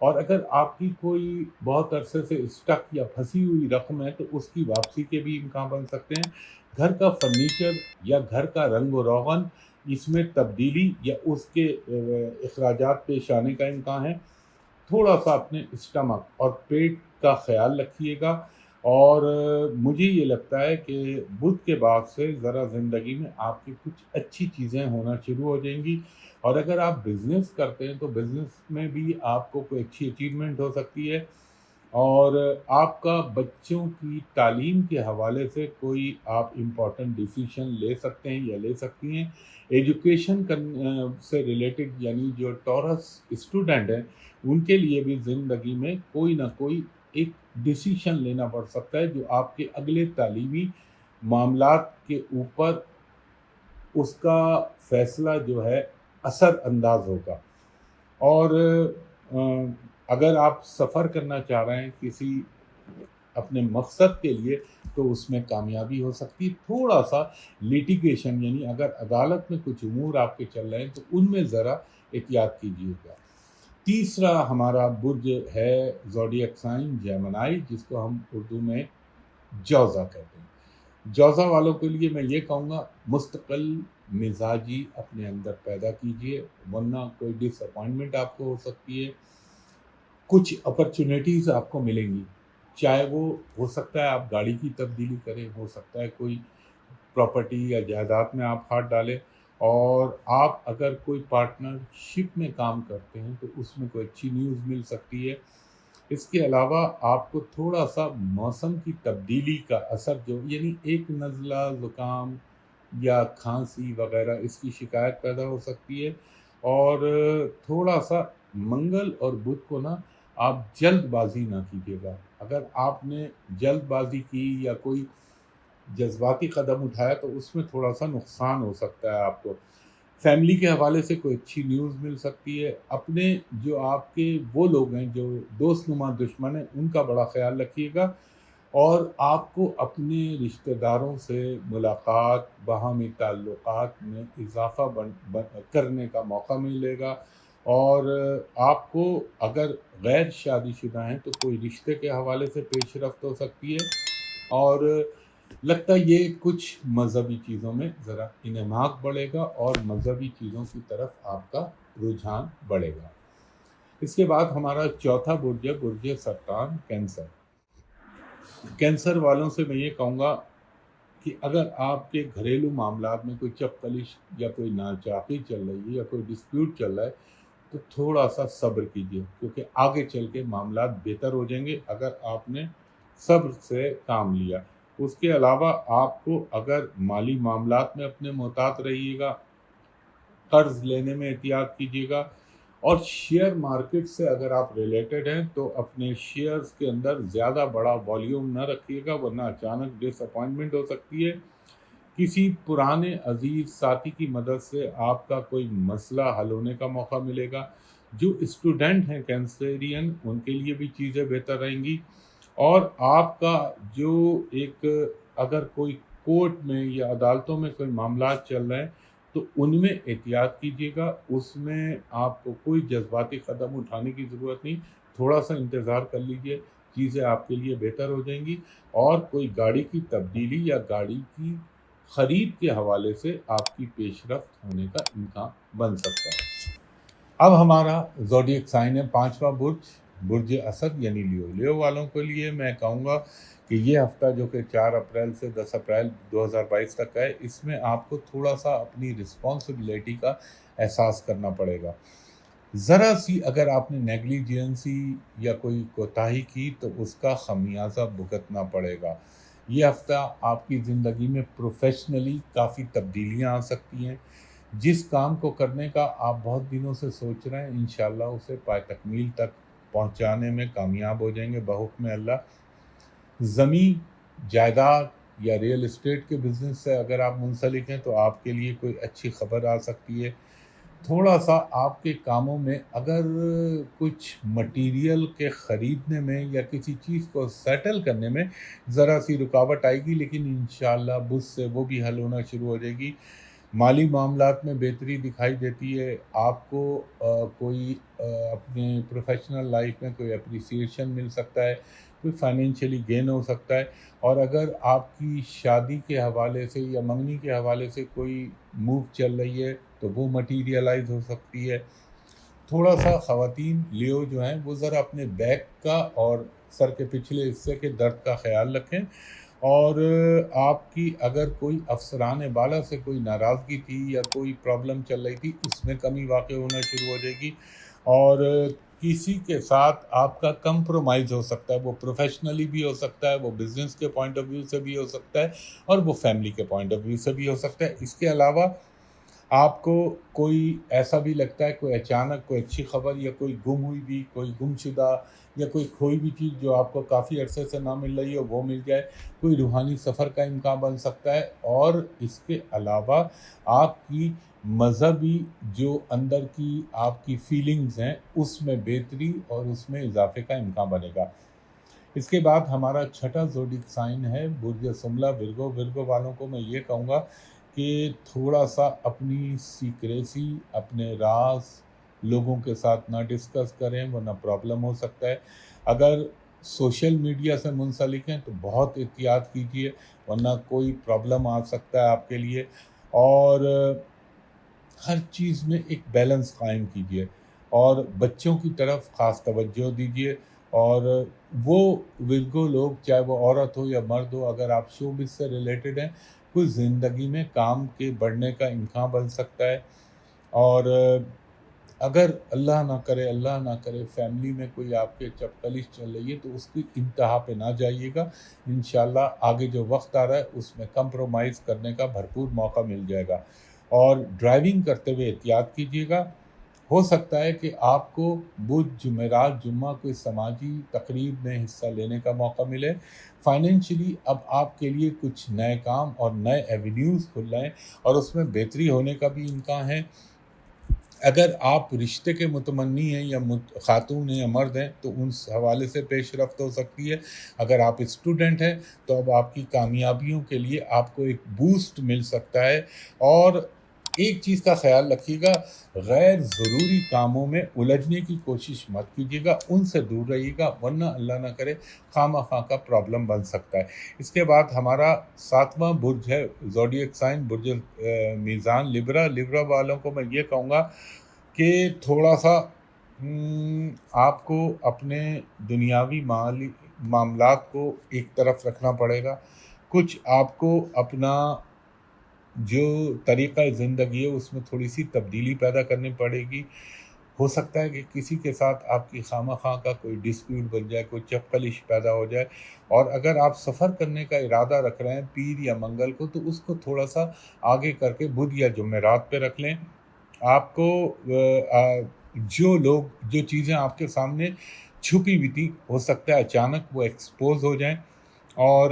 اور اگر آپ کی کوئی بہت عرصے سے اسٹک یا پھنسی ہوئی رقم ہے تو اس کی واپسی کے بھی امکان بن سکتے ہیں۔ گھر کا فرنیچر یا گھر کا رنگ و روغن، اس میں تبدیلی یا اس کے اخراجات پیش آنے کا امکان ہے۔ تھوڑا سا اپنے اسٹمک اور پیٹ کا خیال رکھیے گا، اور مجھے یہ لگتا ہے کہ بدھ کے بعد سے ذرا زندگی میں آپ کی کچھ اچھی چیزیں ہونا شروع ہو جائیں گی، اور اگر آپ بزنس کرتے ہیں تو بزنس میں بھی آپ کو کوئی اچھی اچیومنٹ ہو سکتی ہے، اور آپ کا بچوں کی تعلیم کے حوالے سے کوئی آپ امپورٹنٹ ڈیسیشن لے سکتے ہیں یا لے سکتی ہیں۔ ایجوکیشن سے ریلیٹڈ، یعنی جو ٹورس اسٹوڈنٹ ہیں ان کے لیے بھی زندگی میں کوئی نہ کوئی ایک ڈیسیشن لینا پڑ سکتا ہے جو آپ کے اگلے تعلیمی معاملات کے اوپر اس کا فیصلہ جو ہے اثر انداز ہوگا۔ اور اگر آپ سفر کرنا چاہ رہے ہیں کسی اپنے مقصد کے لیے تو اس میں کامیابی ہو سکتی ہے۔ تھوڑا سا لیٹیگیشن، یعنی اگر عدالت میں کچھ امور آپ کے چل رہے ہیں تو ان میں ذرا احتیاط کیجیے گا۔ تیسرا ہمارا برج ہے زوڈیک سائن جیمنائی، جس کو ہم اردو میں جوزا کہتے ہیں۔ جوزا والوں کے لیے میں یہ کہوں گا مستقل مزاجی اپنے اندر پیدا کیجیے، ورنہ کوئی ڈس اپوائنٹمنٹ آپ کو ہو سکتی ہے۔ کچھ اپرچونیٹیز آپ کو ملیں گی، چاہے وہ ہو سکتا ہے آپ گاڑی کی تبدیلی کریں، ہو سکتا ہے کوئی پراپرٹی یا جائیداد میں آپ ہاتھ ڈالیں، اور آپ اگر کوئی پارٹنرشپ میں کام کرتے ہیں تو اس میں کوئی اچھی نیوز مل سکتی ہے۔ اس کے علاوہ آپ کو تھوڑا سا موسم کی تبدیلی کا اثر جو، یعنی ایک نزلہ زکام یا کھانسی وغیرہ، اس کی شکایت پیدا ہو سکتی ہے، اور تھوڑا سا منگل اور بدھ کو نا آپ جلد بازی نہ کیجیے گا۔ اگر آپ نے جلد بازی کی یا کوئی جذباتی قدم اٹھایا تو اس میں تھوڑا سا نقصان ہو سکتا ہے آپ کو۔ فیملی کے حوالے سے کوئی اچھی نیوز مل سکتی ہے۔ اپنے جو آپ کے وہ لوگ ہیں جو دوست نما دشمن ہیں ان کا بڑا خیال رکھیے گا، اور آپ کو اپنے رشتہ داروں سے ملاقات، باہمی تعلقات میں اضافہ کرنے کا موقع ملے گا، اور آپ کو اگر غیر شادی شدہ ہیں تو کوئی رشتے کے حوالے سے پیش رفت ہو سکتی ہے، اور لگتا ہے یہ کچھ مذہبی چیزوں میں ذرا انہماک بڑھے گا اور مذہبی چیزوں کی طرف آپ کا رجحان بڑھے گا۔ اس کے بعد ہمارا چوتھا برج ہے برج سرطان کینسر۔ کینسر والوں سے میں یہ کہوں گا کہ اگر آپ کے گھریلو معاملات میں کوئی چپقلش یا کوئی ناچاقی چل رہی ہے یا کوئی ڈسپیوٹ چل رہا ہے تو تھوڑا سا صبر کیجیے، کیونکہ آگے چل کے معاملات بہتر ہو جائیں گے اگر آپ نے صبر سے کام لیا۔ اس کے علاوہ آپ کو اگر مالی معاملات میں اپنے محتاط رہیے گا، قرض لینے میں احتیاط کیجیے گا، اور شیئر مارکیٹ سے اگر آپ ریلیٹڈ ہیں تو اپنے شیئرز کے اندر زیادہ بڑا والیوم نہ رکھیے گا، ورنہ اچانک ڈس اپوائنٹمنٹ ہو سکتی ہے۔ کسی پرانے عزیز ساتھی کی مدد سے آپ کا کوئی مسئلہ حل ہونے کا موقع ملے گا۔ جو اسٹوڈنٹ ہیں کینسرین ان کے لیے بھی چیزیں بہتر رہیں گی، اور آپ کا جو ایک اگر کوئی کورٹ میں یا عدالتوں میں کوئی معاملات چل رہے ہیں تو ان میں احتیاط کیجیے گا، اس میں آپ کو کوئی جذباتی قدم اٹھانے کی ضرورت نہیں، تھوڑا سا انتظار کر لیجیے، چیزیں آپ کے لیے بہتر ہو جائیں گی، اور کوئی گاڑی کی تبدیلی یا گاڑی کی خرید کے حوالے سے آپ کی پیش رفت ہونے کا امکان بن سکتا ہے۔ اب ہمارا زوڈیک سائن ہے پانچواں برج، برج اسد یعنی لیو۔ لیو والوں کے لیے میں کہوں گا کہ یہ ہفتہ جو کہ 4 اپریل سے 10 اپریل 2022 تک ہے، اس میں آپ کو تھوڑا سا اپنی رسپانسبلٹی کا احساس کرنا پڑے گا۔ ذرا سی اگر آپ نے نیگلیجنسی یا کوئی کوتاہی کی تو اس کا خمیازہ بھگتنا پڑے گا۔ یہ ہفتہ آپ کی زندگی میں پروفیشنلی کافی تبدیلیاں آ سکتی ہیں۔ جس کام کو کرنے کا آپ بہت دنوں سے سوچ رہے ہیں انشاءاللہ اسے پائے تکمیل تک پہنچانے میں کامیاب ہو جائیں گے بحکم اللہ۔ زمین، جائیداد یا ریئل اسٹیٹ کے بزنس سے اگر آپ منسلک ہیں تو آپ کے لیے کوئی اچھی خبر آ سکتی ہے۔ تھوڑا سا آپ کے کاموں میں اگر کچھ مٹیریل کے خریدنے میں یا کسی چیز کو سیٹل کرنے میں ذرا سی رکاوٹ آئے گی، لیکن انشاءاللہ بدھ سے وہ بھی حل ہونا شروع ہو جائے گی۔ مالی معاملات میں بہتری دکھائی دیتی ہے، آپ کو کوئی اپنے پروفیشنل لائف میں کوئی اپریسیشن مل سکتا ہے، کوئی فائنینشلی گین ہو سکتا ہے، اور اگر آپ کی شادی کے حوالے سے یا منگنی کے حوالے سے کوئی موو چل رہی ہے تو وہ مٹیریلائز ہو سکتی ہے۔ تھوڑا سا خواتین لیو جو ہیں وہ ذرا اپنے بیک کا اور سر کے پچھلے حصے کے درد کا خیال رکھیں، اور آپ کی اگر کوئی افسران بالا سے کوئی ناراضگی تھی یا کوئی پرابلم چل رہی تھی، اس میں کمی واقع ہونا شروع ہو جائے گی، اور کسی کے ساتھ آپ کا کمپرومائز ہو سکتا ہے، وہ پروفیشنلی بھی ہو سکتا ہے، وہ بزنس کے پوائنٹ آف ویو سے بھی ہو سکتا ہے، اور وہ فیملی کے پوائنٹ آف ویو سے بھی ہو سکتا ہے۔ اس کے علاوہ آپ کو کوئی ایسا بھی لگتا ہے، کوئی اچانک کوئی اچھی خبر یا کوئی گم ہوئی بھی، کوئی گم شدہ یا کوئی کھوئی بھی چیز جو آپ کو کافی عرصے سے نہ مل رہی ہو وہ مل جائے، کوئی روحانی سفر کا امکان بن سکتا ہے، اور اس کے علاوہ آپ کی مذہبی جو اندر کی آپ کی فیلنگز ہیں اس میں بہتری اور اس میں اضافے کا امکان بنے گا۔ اس کے بعد ہمارا چھٹا زوڈک سائن ہے برج سملہ ورگو۔ ورگو والوں کو میں یہ کہوں گا کہ تھوڑا سا اپنی سیکریسی، اپنے راز لوگوں کے ساتھ نہ ڈسکس کریں ورنہ پرابلم ہو سکتا ہے۔ اگر سوشل میڈیا سے منسلک ہیں تو بہت احتیاط کیجیے ورنہ کوئی پرابلم آ سکتا ہے آپ کے لیے، اور ہر چیز میں ایک بیلنس قائم کیجیے، اور بچوں کی طرف خاص توجہ دیجیے، اور وہ ورگو لوگ چاہے وہ عورت ہو یا مرد ہو، اگر آپ شوبز سے ریلیٹڈ ہیں، کوئی زندگی میں کام کے بڑھنے کا امکان بن سکتا ہے، اور اگر اللہ نہ کرے فیملی میں کوئی آپ کے چپکلش چل رہی ہے تو اس کی انتہا پہ نہ جائیے گا، انشاءاللہ آگے جو وقت آ رہا ہے اس میں کمپرومائز کرنے کا بھرپور موقع مل جائے گا، اور ڈرائیونگ کرتے ہوئے احتیاط کیجیے گا۔ ہو سکتا ہے کہ آپ کو بدھ، جمعرات، جمعہ کوئی سماجی تقریب میں حصہ لینے کا موقع ملے۔ فائنینشلی اب آپ کے لیے کچھ نئے کام اور نئے ایونیوز کھل رہے ہیں اور اس میں بہتری ہونے کا بھی امکان ہے۔ اگر آپ رشتے کے متمنی ہیں یا خاتون ہیں یا مرد ہیں تو ان حوالے سے پیش رفت ہو سکتی ہے۔ اگر آپ اسٹوڈنٹ ہیں تو اب آپ کی کامیابیوں کے لیے آپ کو ایک بوسٹ مل سکتا ہے، اور ایک چیز کا خیال رکھیے گا، غیر ضروری کاموں میں الجھنے کی کوشش مت کیجیے گا، ان سے دور رہیے گا ورنہ اللہ نہ کرے خواہ کا پرابلم بن سکتا ہے۔ اس کے بعد ہمارا 7واں برج ہے زوڈیک سائن برج میزان لبرا۔ لبرا والوں کو میں یہ کہوں گا کہ تھوڑا سا آپ کو اپنے دنیاوی معاملات کو ایک طرف رکھنا پڑے گا، کچھ آپ کو اپنا جو طریقہ زندگی ہے اس میں تھوڑی سی تبدیلی پیدا کرنی پڑے گی۔ ہو سکتا ہے کہ کسی کے ساتھ آپ کی خواہ کا کوئی ڈسپیوٹ بن جائے، کوئی چپکلش پیدا ہو جائے، اور اگر آپ سفر کرنے کا ارادہ رکھ رہے ہیں پیر یا منگل کو تو اس کو تھوڑا سا آگے کر کے بدھ یا جمعرات پہ رکھ لیں۔ آپ کو جو چیزیں آپ کے سامنے چھپی ہوئی تھی ہو سکتا ہے اچانک وہ ایکسپوز ہو جائیں، اور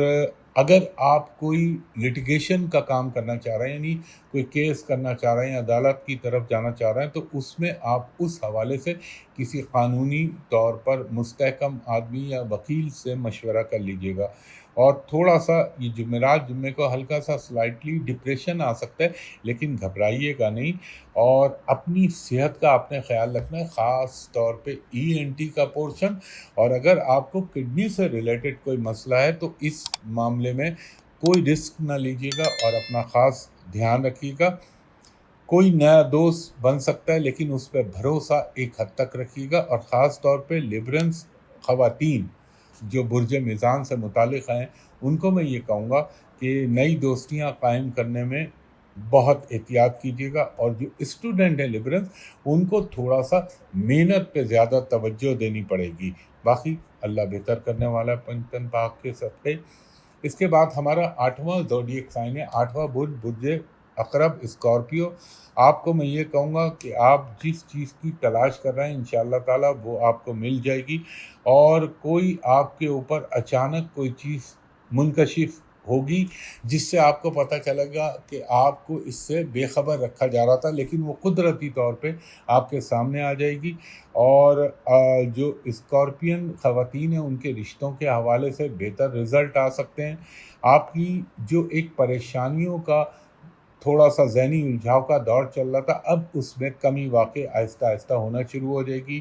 اگر آپ کوئی لٹیگیشن کا کام کرنا چاہ رہے ہیں، یعنی کوئی کیس کرنا چاہ رہے ہیں، عدالت کی طرف جانا چاہ رہے ہیں، تو اس میں آپ اس حوالے سے کسی قانونی طور پر مستحکم آدمی یا وکیل سے مشورہ کر لیجیے گا۔ اور تھوڑا سا یہ جمعرات جمعے کو ہلکا سا سلائٹلی ڈپریشن آ سکتا ہے، لیکن گھبرائیے گا نہیں، اور اپنی صحت کا آپ نے خیال رکھنا ہے، خاص طور پہ ENT کا پورشن، اور اگر آپ کو کڈنی سے ریلیٹڈ کوئی مسئلہ ہے تو اس معاملے میں کوئی رسک نہ لیجیے گا اور اپنا خاص دھیان رکھیے گا۔ کوئی نیا دوست بن سکتا ہے لیکن اس پہ بھروسہ ایک حد تک رکھیے گا، اور خاص طور پہ لیبرنس خواتین جو برج میزان سے متعلق ہیں ان کو میں یہ کہوں گا کہ نئی دوستیاں قائم کرنے میں بہت احتیاط کیجیے گا، اور جو اسٹوڈنٹ ہیں لیبرنس ان کو تھوڑا سا محنت پہ زیادہ توجہ دینی پڑے گی، باقی اللہ بہتر کرنے والا پنجتن پاک کے صدقے۔ اس کے بعد ہمارا 8واں زوڈیک سائن ہے، 8واں برج عقرب اسکارپیو۔ آپ کو میں یہ کہوں گا کہ آپ جس چیز کی تلاش کر رہے ہیں انشاءاللہ تعالیٰ وہ آپ کو مل جائے گی، اور کوئی آپ کے اوپر اچانک کوئی چیز منکشف ہوگی جس سے آپ کو پتہ چلے گا کہ آپ کو اس سے بے خبر رکھا جا رہا تھا، لیکن وہ قدرتی طور پہ آپ کے سامنے آ جائے گی، اور جو اسکارپین خواتین ہیں ان کے رشتوں کے حوالے سے بہتر رزلٹ آ سکتے ہیں۔ آپ کی جو ایک پریشانیوں کا تھوڑا سا ذہنی الجھاؤ کا دور چل رہا تھا، اب اس میں کمی واقع آہستہ آہستہ ہونا شروع ہو جائے گی،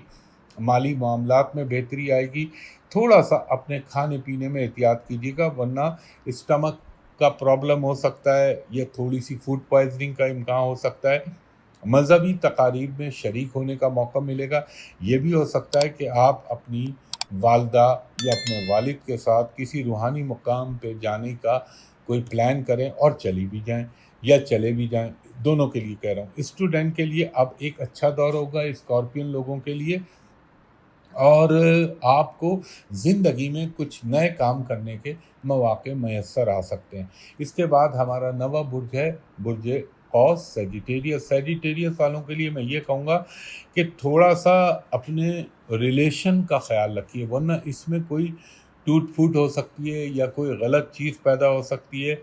مالی معاملات میں بہتری آئے گی۔ تھوڑا سا اپنے کھانے پینے میں احتیاط کیجیے گا، ورنہ اسٹمک کا پرابلم ہو سکتا ہے یا تھوڑی سی فوڈ پوائزننگ کا امکان ہو سکتا ہے۔ مذہبی تقاریب میں شریک ہونے کا موقع ملے گا۔ یہ بھی ہو سکتا ہے کہ آپ اپنی والدہ یا اپنے والد کے ساتھ کسی روحانی مقام پہ جانے کا کوئی پلان کریں اور چلی بھی جائیں یا چلے بھی جائیں، دونوں کے لیے کہہ رہا ہوں۔ اسٹوڈنٹ کے لیے اب ایک اچھا دور ہوگا اسکارپین لوگوں کے لیے، اور آپ کو زندگی میں کچھ نئے کام کرنے کے مواقع میسر آ سکتے ہیں۔ اس کے بعد ہمارا نواں برج ہے برج قوس، سیجیٹیریس۔ سیجیٹیریس والوں کے لیے میں یہ کہوں گا کہ تھوڑا سا اپنے ریلیشن کا خیال رکھیے، ورنہ اس میں کوئی ٹوٹ پھوٹ ہو سکتی ہے یا کوئی غلط چیز پیدا ہو سکتی ہے۔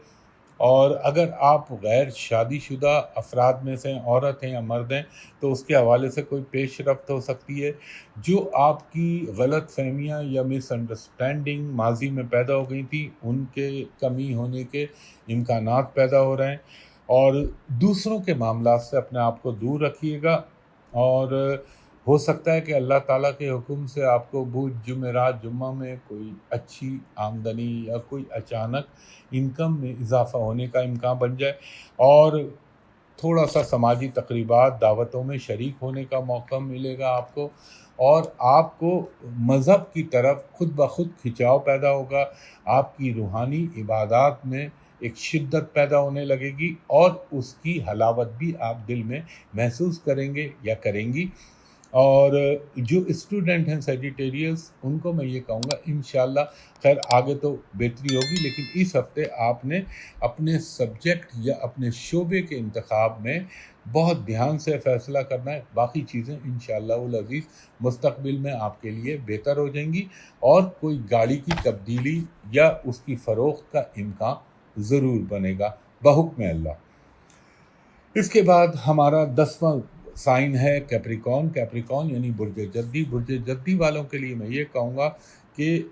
اور اگر آپ غیر شادی شدہ افراد میں سے عورت ہیں یا مرد ہیں تو اس کے حوالے سے کوئی پیش رفت ہو سکتی ہے۔ جو آپ کی غلط فہمیاں یا مس انڈرسٹینڈنگ ماضی میں پیدا ہو گئی تھی، ان کے کمی ہونے کے امکانات پیدا ہو رہے ہیں، اور دوسروں کے معاملات سے اپنے آپ کو دور رکھیے گا۔ اور ہو سکتا ہے کہ اللہ تعالیٰ کے حکم سے آپ کو بدھ جمعرات جمعہ میں کوئی اچھی آمدنی یا کوئی اچانک انکم میں اضافہ ہونے کا امکان بن جائے، اور تھوڑا سا سماجی تقریبات دعوتوں میں شریک ہونے کا موقع ملے گا آپ کو، اور آپ کو مذہب کی طرف خود بخود کھنچاؤ پیدا ہوگا۔ آپ کی روحانی عبادات میں ایک شدت پیدا ہونے لگے گی، اور اس کی حلاوت بھی آپ دل میں محسوس کریں گے یا کریں گی۔ اور جو اسٹوڈنٹ ہیں سیجیٹیریس، ان کو میں یہ کہوں گا انشاءاللہ، خیر آگے تو بہتری ہوگی، لیکن اس ہفتے آپ نے اپنے سبجیکٹ یا اپنے شعبے کے انتخاب میں بہت دھیان سے فیصلہ کرنا ہے۔ باقی چیزیں انشاءاللہ العزیز مستقبل میں آپ کے لیے بہتر ہو جائیں گی، اور کوئی گاڑی کی تبدیلی یا اس کی فروخت کا امکان ضرور بنے گا بحکم اللہ۔ اس کے بعد ہمارا 10واں سائن ہے کیپریکون۔ کیپریکون یعنی برج جدی۔ برج جدی والوں کے لیے میں یہ کہوں گا کہ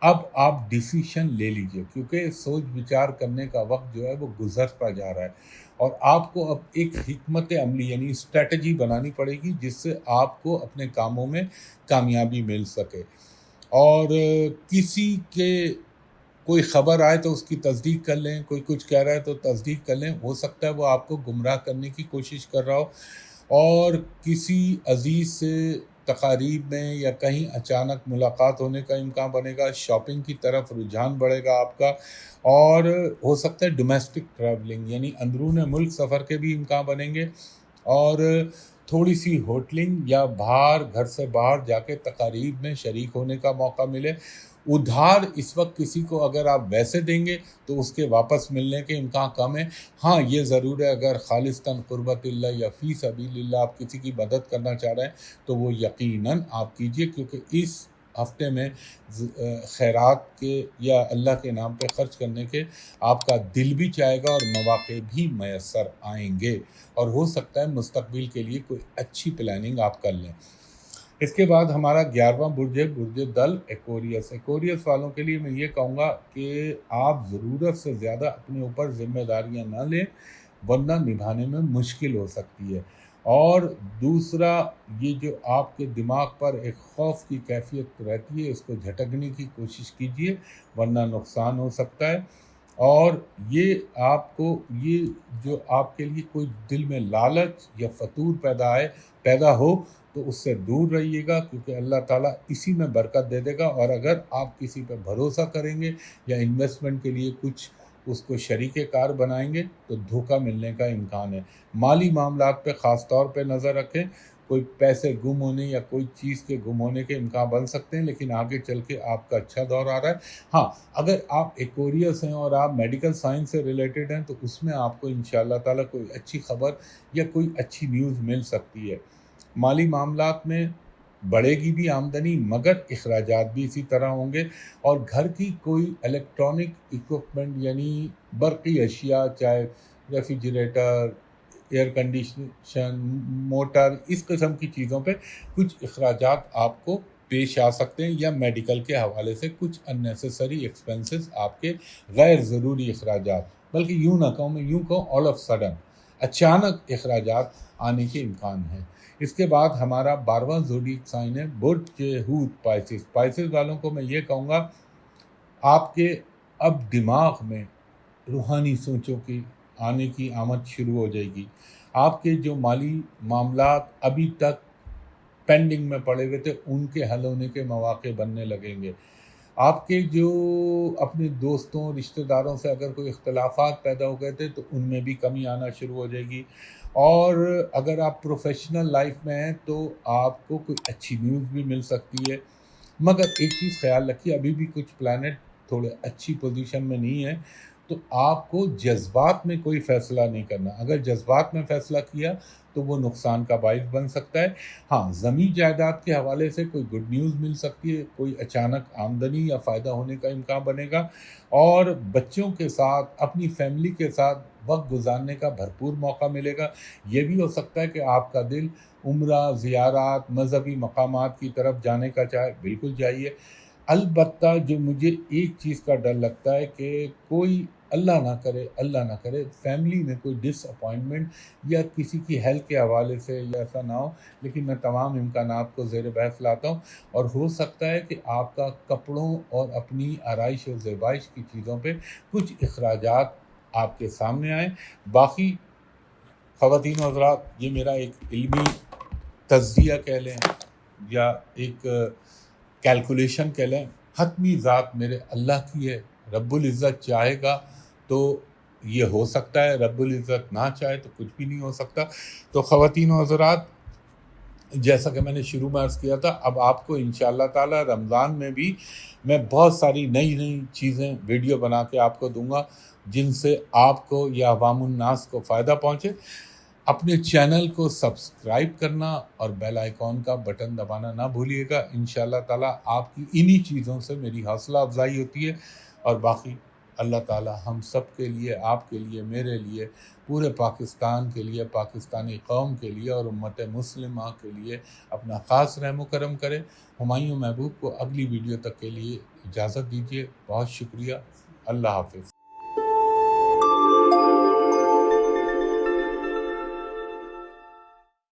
اب آپ ڈیسیشن لے لیجئے، کیونکہ سوچ بچار کرنے کا وقت جو ہے وہ گزرتا جا رہا ہے، اور آپ کو اب ایک حکمت عملی یعنی اسٹریٹجی بنانی پڑے گی جس سے آپ کو اپنے کاموں میں کامیابی مل سکے۔ اور کسی کے کوئی خبر آئے تو اس کی تصدیق کر لیں، کوئی کچھ کہہ رہا ہے تو تصدیق کر لیں، ہو سکتا ہے وہ آپ کو گمراہ کرنے کی کوشش کر رہا ہو، اور کسی عزیز سے تقاریب میں یا کہیں اچانک ملاقات ہونے کا امکان بنے گا، شاپنگ کی طرف رجحان بڑھے گا آپ کا، اور ہو سکتا ہے ڈومیسٹک ٹریولنگ یعنی اندرون ملک سفر کے بھی امکان بنیں گے، اور تھوڑی سی ہوٹلنگ یا باہر گھر سے باہر جا کے تقاریب میں شریک ہونے کا موقع ملے۔ ادھار اس وقت کسی کو اگر آپ ویسے دیں گے تو اس کے واپس ملنے کے امکان کم ہے۔ ہاں یہ ضرور ہے، اگر خالصتاً قربت اللہ یا فی سبیل اللہ آپ کسی کی مدد کرنا چاہ رہے ہیں تو وہ یقیناً آپ کیجئے، کیونکہ اس ہفتے میں خیرات کے یا اللہ کے نام پہ خرچ کرنے کے آپ کا دل بھی چاہے گا، اور مواقع بھی میسر آئیں گے، اور ہو سکتا ہے مستقبل کے لیے کوئی اچھی پلاننگ آپ کر لیں۔ اس کے بعد ہمارا 11واں برج ہے برج دل، ایکوریس۔ ایکوریس والوں کے لیے میں یہ کہوں گا کہ آپ ضرورت سے زیادہ اپنے اوپر ذمہ داریاں نہ لیں، ورنہ نبھانے میں مشکل ہو سکتی ہے۔ اور دوسرا، یہ جو آپ کے دماغ پر ایک خوف کی کیفیت رہتی ہے، اس کو جھٹکنے کی کوشش کیجیے، ورنہ نقصان ہو سکتا ہے۔ اور یہ آپ کو یہ جو آپ کے لیے کوئی دل میں لالچ یا فتور پیدا ہو تو اس سے دور رہیے گا، کیونکہ اللہ تعالیٰ اسی میں برکت دے دے گا۔ اور اگر آپ کسی پہ بھروسہ کریں گے یا انویسٹمنٹ کے لیے کچھ اس کو شریک کار بنائیں گے تو دھوکہ ملنے کا امکان ہے۔ مالی معاملات پہ خاص طور پہ نظر رکھیں، کوئی پیسے گم ہونے یا کوئی چیز کے گم ہونے کے امکان بن سکتے ہیں، لیکن آگے چل کے آپ کا اچھا دور آ رہا ہے۔ ہاں اگر آپ ایکوریس ہیں اور آپ میڈیکل سائنس سے ریلیٹڈ ہیں تو اس میں آپ کو انشاءاللہ تعالیٰ کوئی اچھی خبر یا کوئی اچھی نیوز مل سکتی ہے۔ مالی معاملات میں بڑھے گی بھی آمدنی، مگر اخراجات بھی اسی طرح ہوں گے، اور گھر کی کوئی الیکٹرانک ایکوپمنٹ یعنی برقی اشیاء، چاہے ریفریجریٹر، ایئر کنڈیشن، موٹر، اس قسم کی چیزوں پہ کچھ اخراجات آپ کو پیش آ سکتے ہیں، یا میڈیکل کے حوالے سے کچھ اننیسیسری ایکسپنسز آپ کے غیر ضروری اخراجات۔ بلکہ یوں نہ کہوں، میں یوں کہوں آل آف سڈن اچانک اخراجات آنے کے امکان ہے۔ اس کے بعد ہمارا 12واں زوڈیک سائن ہے برج ہوت پائسس۔ پائسس والوں کو میں یہ کہوں گا، آپ کے اب دماغ میں روحانی سوچوں کی آنے کی آمد شروع ہو جائے گی۔ آپ کے جو مالی معاملات ابھی تک پینڈنگ میں پڑے ہوئے تھے ان کے حل ہونے کے مواقع بننے لگیں گے۔ آپ کے جو اپنے دوستوں رشتہ داروں سے اگر کوئی اختلافات پیدا ہو گئے تھے تو ان میں بھی کمی آنا شروع ہو جائے گی، اور اگر آپ پروفیشنل لائف میں ہیں تو آپ کو کوئی اچھی نیوز بھی مل سکتی ہے۔ مگر ایک چیز خیال رکھیے، ابھی بھی کچھ پلانٹ تھوڑے اچھی پوزیشن میں نہیں ہیں، تو آپ کو جذبات میں کوئی فیصلہ نہیں کرنا۔ اگر جذبات میں فیصلہ کیا تو وہ نقصان کا باعث بن سکتا ہے۔ ہاں، زمین جائیداد کے حوالے سے کوئی گڈ نیوز مل سکتی ہے، کوئی اچانک آمدنی یا فائدہ ہونے کا امکان بنے گا، اور بچوں کے ساتھ اپنی فیملی کے ساتھ وقت گزارنے کا بھرپور موقع ملے گا۔ یہ بھی ہو سکتا ہے کہ آپ کا دل عمرہ، زیارات، مذہبی مقامات کی طرف جانے کا چاہے، بالکل جائیے۔ البتہ جو مجھے ایک چیز کا ڈر لگتا ہے کہ کوئی اللہ نہ کرے فیملی میں کوئی ڈس اپوائنٹمنٹ یا کسی کی ہیلتھ کے حوالے سے یا ایسا نہ ہو، لیکن میں تمام امکانات کو زیر بحث لاتا ہوں، اور ہو سکتا ہے کہ آپ کا کپڑوں اور اپنی آرائش و زیبائش کی چیزوں پہ کچھ اخراجات آپ کے سامنے آئیں۔ باقی خواتین و حضرات، یہ میرا ایک علمی تجزیہ کہہ لیں یا ایک کیلکولیشن کہہ لیں، حتمی ذات میرے اللہ کی ہے۔ رب العزت چاہے گا تو یہ ہو سکتا ہے، رب العزت نہ چاہے تو کچھ بھی نہیں ہو سکتا۔ تو خواتین و حضرات، جیسا کہ میں نے شروع میں عرض کیا تھا، اب آپ کو انشاءاللہ تعالی رمضان میں بھی میں بہت ساری نئی چیزیں ویڈیو بنا کے آپ کو دوں گا، جن سے آپ کو یا عوام الناس کو فائدہ پہنچے۔ اپنے چینل کو سبسکرائب کرنا اور بیل آئیکن کا بٹن دبانا نہ بھولیے گا۔ انشاءاللہ تعالی آپ کی انہی چیزوں سے میری حوصلہ افزائی ہوتی ہے، اور باقی اللہ تعالی ہم سب کے لیے، آپ کے لیے، میرے لیے، پورے پاکستان کے لیے، پاکستانی قوم کے لیے اور امت مسلمہ کے لیے اپنا خاص رحم و کرم کرے۔ ہمایوں محبوب کو اگلی ویڈیو تک کے لیے اجازت دیجیے۔ بہت شکریہ۔ اللہ حافظ۔